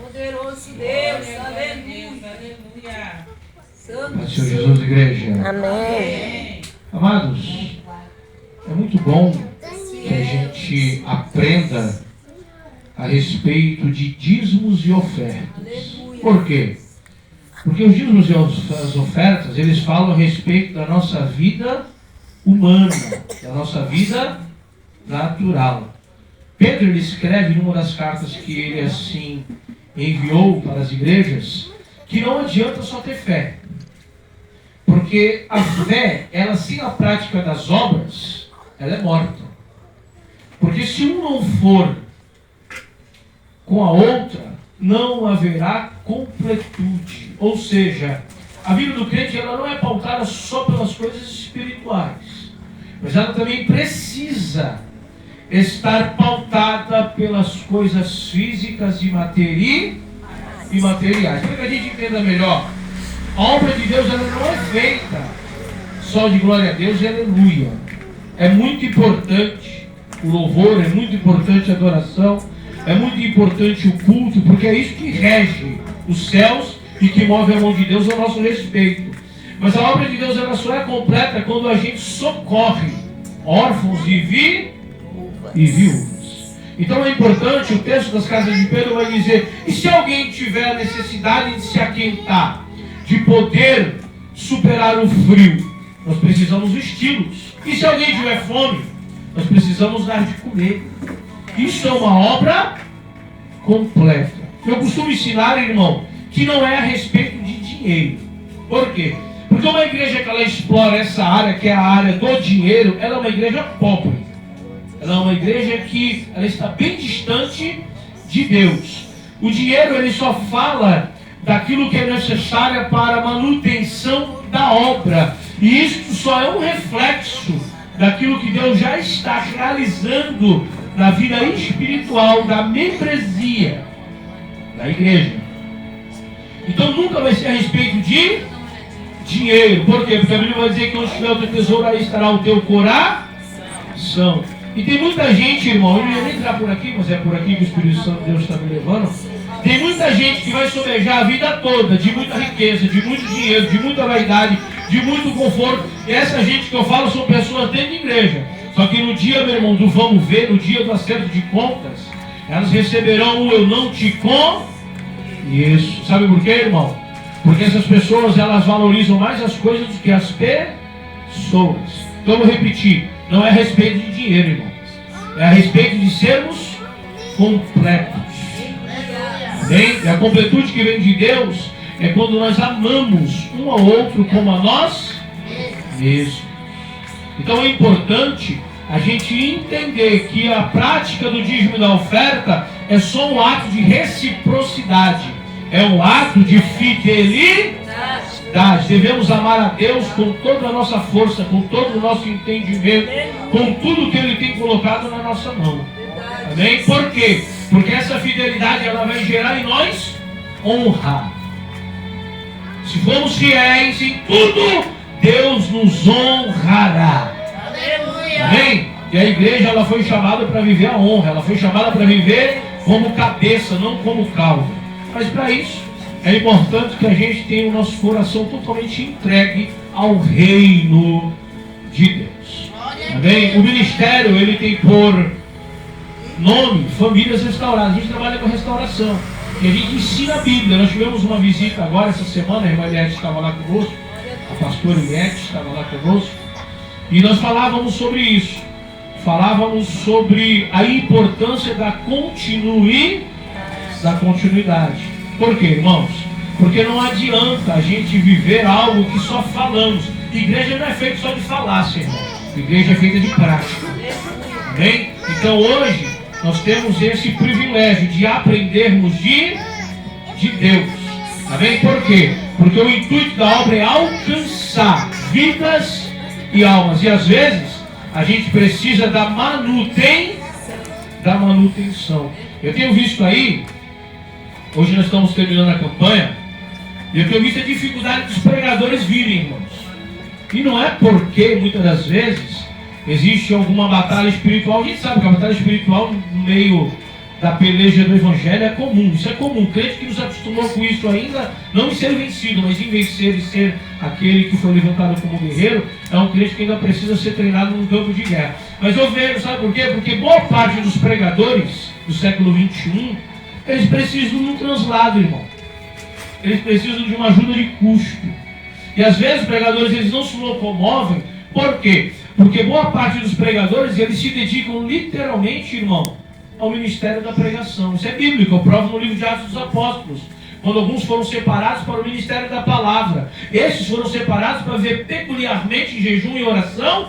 Poderoso Deus, aleluia. Pai, Senhor Jesus, igreja. Amém. Amados, é muito bom que a gente aprenda a respeito de dízimos e ofertas. Por quê? Porque os dízimos e as ofertas, eles falam a respeito da nossa vida humana, da nossa vida natural. Pedro, ele escreve numa das cartas que ele assim enviou para as igrejas, que não adianta só ter fé. Porque a fé, ela sem a prática das obras, ela é morta. Porque se um não for com a outra, não haverá completude. Ou seja, a vida do crente ela não é pautada só pelas coisas espirituais, mas ela também precisa estar pautada pelas coisas físicas e materiais. Para que a gente entenda melhor, a obra de Deus ela não é feita só de glória a Deus e aleluia. É muito importante o louvor, é muito importante a adoração, é muito importante o culto, porque é isso que rege os céus e que move a mão de Deus a nosso respeito. Mas a obra de Deus ela só é completa quando a gente socorre órfãos e viúvas. Então é importante, o texto das cartas de Pedro vai dizer, e se alguém tiver a necessidade de se aquentar, de poder superar o frio, nós precisamos vesti-los. E se alguém tiver fome, nós precisamos dar de comer. Isso é uma obra completa. Eu costumo ensinar, irmão, que não é a respeito de dinheiro. Por quê? Porque uma igreja que ela explora essa área, que é a área do dinheiro, ela é uma igreja pobre. Ela é uma igreja que ela está bem distante de Deus. O dinheiro ele só fala daquilo que é necessário para a manutenção da obra. E isso só é um reflexo daquilo que Deus já está realizando na vida espiritual da membresia da igreja. Então nunca vai ser a respeito de dinheiro. Por quê? Porque a Bíblia vai dizer que onde estiver o teu tesouro, aí estará o teu coração. E tem muita gente, irmão, eu não ia nem entrar por aqui, mas é por aqui que o Espírito Santo de Deus está me levando. Tem muita gente que vai sobejar a vida toda de muita riqueza, de muito dinheiro, de muita vaidade, de muito conforto. E essa gente que eu falo são pessoas dentro de igreja. Só que no dia, meu irmão, do vamos ver, no dia do acerto de contas, elas receberão o eu não te conheço. Sabe por quê, irmão? Porque essas pessoas, elas valorizam mais as coisas do que as pessoas. Então eu vou repetir, não é a respeito de dinheiro, irmão. É a respeito de sermos completos. Bem, e a completude que vem de Deus é quando nós amamos um ao outro como a nós mesmos. Então é importante a gente entender que a prática do dízimo e da oferta é só um ato de reciprocidade. É um ato de fidelidade. Devemos amar a Deus com toda a nossa força, com todo o nosso entendimento, com tudo que Ele tem colocado na nossa mão. Amém? Por quê? Porque essa fidelidade ela vai gerar em nós honra. Se formos fiéis em tudo, Deus nos honrará. Aleluia. Amém? E a igreja ela foi chamada para viver a honra. Ela foi chamada para viver como cabeça, não como cauda. Mas para isso é importante que a gente tenha o nosso coração totalmente entregue ao reino de Deus. Amém? O ministério ele tem por nome Famílias Restauradas. A gente trabalha com restauração e a gente ensina a Bíblia. Nós tivemos uma visita agora essa semana, a irmã Eliette estava lá conosco, a pastora Eliette estava lá conosco, e nós falávamos sobre isso. Falávamos sobre a importância da continuidade. Por quê, irmãos? Porque não adianta a gente viver algo que só falamos. Igreja não é feita só de falar, Senhor. Igreja é feita de prática. Amém? Então hoje nós temos esse privilégio de aprendermos de Deus. Amém? Por quê? Porque o intuito da obra é alcançar vidas e almas. E às vezes a gente precisa da manutenção. Eu tenho visto aí, hoje nós estamos terminando a campanha, e eu tenho visto a dificuldade dos pregadores virem, irmãos. E não é porque muitas das vezes existe alguma batalha espiritual. A gente sabe que a batalha espiritual no meio da peleja do Evangelho é comum, isso é comum. O crente que nos acostumou com isso ainda, não em ser vencido, mas em vencer e ser aquele que foi levantado como guerreiro, é um crente que ainda precisa ser treinado num campo de guerra. Mas eu vejo, sabe por quê? Porque boa parte dos pregadores do século XXI, eles precisam de um translado, irmão. Eles precisam de uma ajuda de custo. E às vezes os pregadores eles não se locomovem. Por quê? Porque boa parte dos pregadores eles se dedicam literalmente, irmão, ao ministério da pregação. Isso é bíblico, eu provo no livro de Atos dos Apóstolos. Quando alguns foram separados para o ministério da palavra. Esses foram separados para ver peculiarmente em jejum e oração